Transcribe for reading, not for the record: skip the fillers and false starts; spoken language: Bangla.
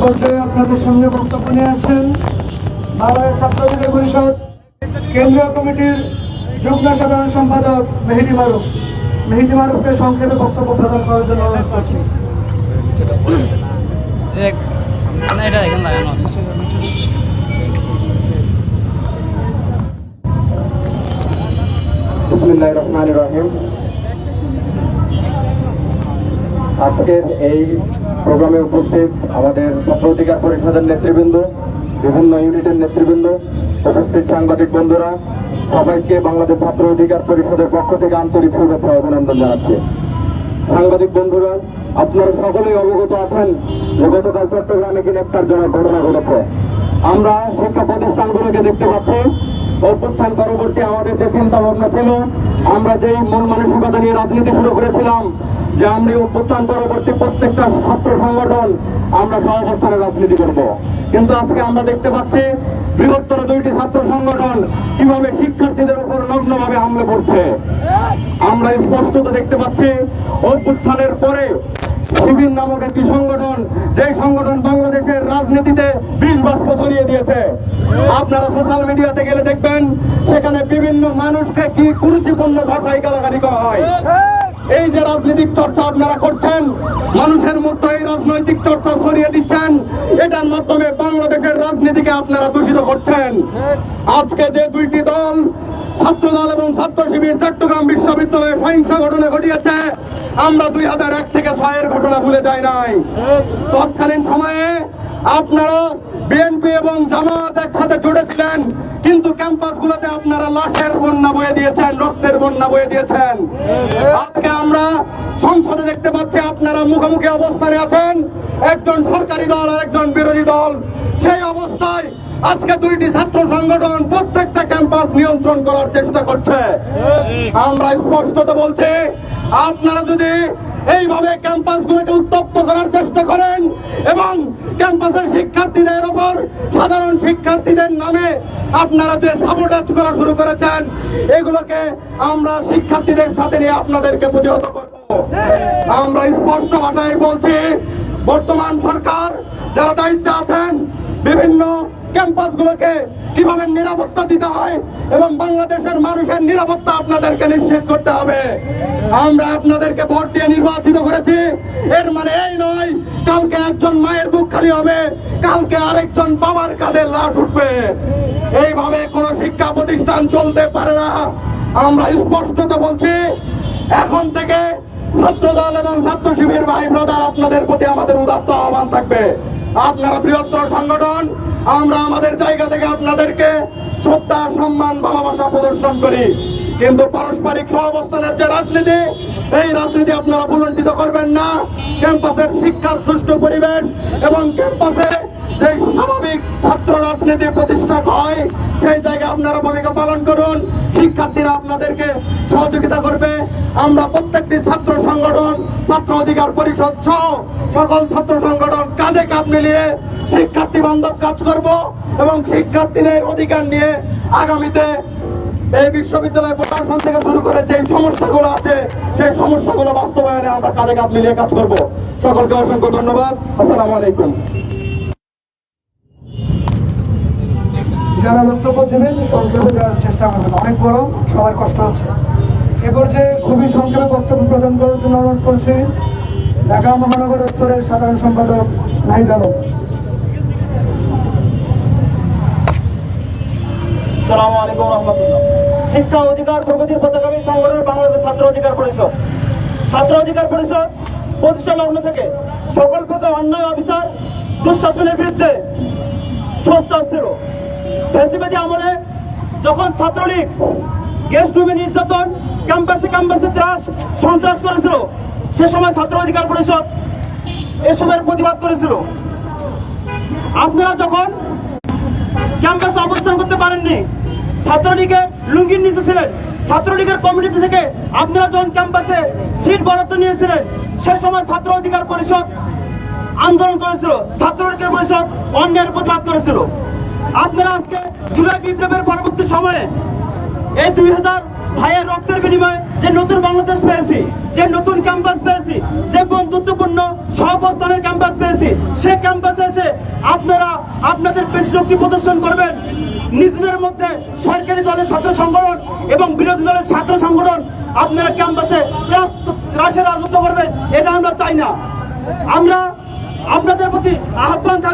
পর্যায়ে আপনাদের সামনে বক্তব্য নিয়ে আছেন বাংলাদেশ ছাত্র অধিকার পরিষদ কেন্দ্রীয় কমিটির যুগ্ম সাধারণ সম্পাদক মেহেদী মারুফ। মেহেদী মারুফকে সংক্ষেপে বক্তব্য প্রদান করার জন্য অনুরোধ করছি। বিসমিল্লাহির রহমানির রহিম। আজকের এই প্রোগ্রামে উপস্থিত আমাদের ছাত্র অধিকার পরিষদের নেতৃবৃন্দ, বিভিন্ন ইউনিটের নেতৃবৃন্দ, উপস্থিত সাংবাদিক বন্ধুরা, সবাইকে বাংলাদেশ ছাত্র অধিকার পরিষদের পক্ষ থেকে আন্তরিক শুভেচ্ছা অভিনন্দন জানাচ্ছি। সাংবাদিক বন্ধুরা, আপনারা সকলেই অবগত আছেন যে গতকাল চট্টগ্রামে গ্রেপ্তারজনক ঘটনা ঘটেছে। আমরা শিক্ষা প্রতিষ্ঠানগুলোকে দেখতে পাচ্ছি অভ্যুত্থান পরবর্তী আমাদের যে চিন্তা ভাবনা ছিল, আমরা যেই মন মানসিকতা নিয়ে রাজনীতি শুরু করেছিলাম যে আমরা অভ্যুত্থান পরবর্তী প্রত্যেকটা ছাত্র সংগঠন আমরা সহাবস্থানে রাজনীতি করব, কিন্তু আজকে আমরা দেখতে পাচ্ছি বৃহত্তর দুইটি ছাত্র সংগঠন কিভাবে শিক্ষার্থীদের উপর নগ্নভাবে হামলে পড়ছে। আমরা স্পষ্টত দেখতে পাচ্ছি অভ্যুত্থানের পরে শিবির নামক একটি সংগঠন, যে সংগঠন বাংলাদেশের রাজনীতিতে বিষ বাষ্প ছড়িয়ে দিয়েছে। আপনারা সোশ্যাল মিডিয়াতে গেলে দেখবেন সেখানে বিভিন্ন মানুষকে কি কুরুচিপূর্ণ ভাষায় গালাগালি করা হয়। এই যে রাজনৈতিক চর্চা আপনারা করছেন, মানুষের মধ্যে এই রাজনৈতিক চর্চা ছড়িয়ে দিচ্ছেন, এটার মাধ্যমে বাংলাদেশের রাজনীতিকে আপনারা দূষিত করছেন। আজকে যে দুইটি দল, ছাত্র দল এবং ছাত্র শিবির চট্টগ্রাম বিশ্ববিদ্যালয়ে সহিংস ঘটনা ঘটিয়েছে, আমরা 2001 থেকে 6-এর ঘটনা ভুলে যাই নাই। তৎকালীন সময়ে আপনারা বিএনপি এবং জামাত একসাথে জুড়েছিলেন, কিন্তু ক্যাম্পাসগুলোতে আপনারা লাশের বন্যা বয়ে দিয়েছেন, রক্তের বন্যা বয়ে দিয়েছেন। আজকে আমরা সংসদে দেখতে পাচ্ছি আপনারা মুখোমুখি অবস্থানে আছেন, একজন সরকারি দল আর একজন বিরোধী দল। সেই অবস্থায় আজকে দুইটি ছাত্র সংগঠন প্রত্যেকটা ক্যাম্পাস নিয়ন্ত্রণ করার চেষ্টা করছে। আমরা স্পষ্টত বলছি, আপনারা যদি এইভাবে ক্যাম্পাসগুলোকে উত্তপ্ত করার চেষ্টা করেন এবং ক্যাম্পাসের শিক্ষার্থীদের ওপর, সাধারণ শিক্ষার্থীদের নামে আপনারা যে সাবোটাজ করা শুরু করেছেন, এগুলোকে আমরা শিক্ষার্থীদের সাথে নিয়ে আপনাদেরকে প্রতিহত করব। আমরা স্পষ্ট ভাষায় বলছি, বর্তমান সরকার যারা দায়িত্বে আছেন, বিভিন্ন ক্যাম্পাসগুলোকে কিভাবে নিরাপত্তা দিতে হয় এবং বাংলাদেশের মানুষের নিরাপত্তা আপনাদেরকে নিশ্চিত করতে হবে। আমরা আপনাদেরকে ভোট দিয়ে নির্বাচিত করেছি, এর মানে এই নয় কালকে একজন মায়ের বুক খালি হবে, কালকে আরেকজন বাবার কাঁধে লাশ উঠবে। এইভাবে কোন শিক্ষা প্রতিষ্ঠান চলতে পারে না। আমরা স্পষ্টত বলছি, এখন থেকে ছাত্র দল এবং ছাত্র শিবির ভাই ব্রাদার, আপনাদের প্রতি আমাদের উদাত্ত আহ্বান থাকবে। আপনারা বৃহত্তর সংগঠন, আমরা আমাদের জায়গা থেকে আপনাদেরকে শ্রদ্ধা, সম্মান, ভালোবাসা প্রদর্শন করি, কিন্তু পারস্পরিক সহাবস্থানের যে রাজনীতি, এই রাজনীতি আপনারা ভুলণ্ঠিত করবেন না। ক্যাম্পাসের শিক্ষার সুষ্ঠু পরিবেশ এবং ক্যাম্পাসে যে স্বাভাবিক ছাত্র রাজনীতি প্রতিষ্ঠা হয়, সেই জায়গায় আপনারা ভূমিকা পালন করুন। শিক্ষার্থীরা আপনাদেরকে সহযোগিতা করবে। আমরা প্রত্যেকটি ছাত্র সংগঠন, ছাত্র অধিকার পরিষদ সহ সকল ছাত্র সংগঠন কাঁধে কাঁধ মিলিয়ে শিক্ষার্থী বান্ধব কাজ করব এবং শিক্ষার্থীদের অধিকার নিয়ে আগামীতে এই বিশ্ববিদ্যালয় প্রশাসন থেকে শুরু করে যে সমস্যাগুলো আছে, সেই সমস্যাগুলো বাস্তবায়নে আমরা কাঁধে কাঁধ মিলিয়ে কাজ করব। সকলকে অসংখ্য ধন্যবাদ। আসসালামু আলাইকুম। যারা বক্তব্য দেবেন সংক্ষেপে দেওয়ার চেষ্টা করবেন, অনেক বড়, সবার কষ্ট হচ্ছে। এ পর্যায়ে খুবই সংক্ষেপে বক্তব্য প্রদান করার জন্য অনুরোধ করছি ঢাকা মহানগর উত্তরের সাধারণ সম্পাদক নাহিদ আলম। আসসালামু আলাইকুম রহমতুল্লাহ। শিক্ষা অধিকার প্রগতির পতাকামী সংগঠন বাংলাদেশ ছাত্র অধিকার পরিষদ। ছাত্র অধিকার পরিষদ প্রতিষ্ঠা লগ্ন থেকে সকল প্রকার অন্যায়, অবিচার, দুঃশাসনের বিরুদ্ধে সোচ্চার ছিল। ফ্যাসিবাদী আমলে যখন ছাত্রলীগ গেস্ট রুমে নির্যাতন, ক্যাম্পাসে ত্রাস, সন্ত্রাস করেছিল, সে সময় ছাত্র অধিকার পরিষদ এসবের প্রতিবাদ করেছিল। আপনারা যখন ক্যাম্পাসে অবস্থান করতে পারেননি, ছাত্রলীগের লুঙ্গির নিচে ছিলেন, ছাত্রলীগের কমিটি থেকে আপনারা যখন ক্যাম্পাসে সিট বরাদ্দ নিয়েছিলেন, সে সময় ছাত্র অধিকার পরিষদ আন্দোলন করেছিল, ছাত্র অধিকার পরিষদ অন্যায়ের প্রতিবাদ করেছিল। আপনারা আজকে জুলাই বিপ্লবের পরবর্তী সময়ে এই 2000 ভাইয়ের রক্তের বিনিময়ে যে নতুন বাংলাদেশ পেয়েছি, যে নতুন ক্যাম্পাস পেয়েছি, যে বন্ধুত্বপূর্ণ সহাবস্থানের ক্যাম্পাস পেয়েছি, করতেছি, সে ক্যাম্পাসে এসে আপনারা আপনাদের পেশি শক্তি প্রদর্শন করবেন। নিজেদের মধ্যে সরকারি দলের ছাত্র সংগঠন এবং বিরোধী দলের ছাত্র সংগঠন আপনারা ক্যাম্পাসে ত্রাসের রাজত্ব করবেন, এটা আমরা চাই না। আমরা আপনাদের প্রতি আহ্বান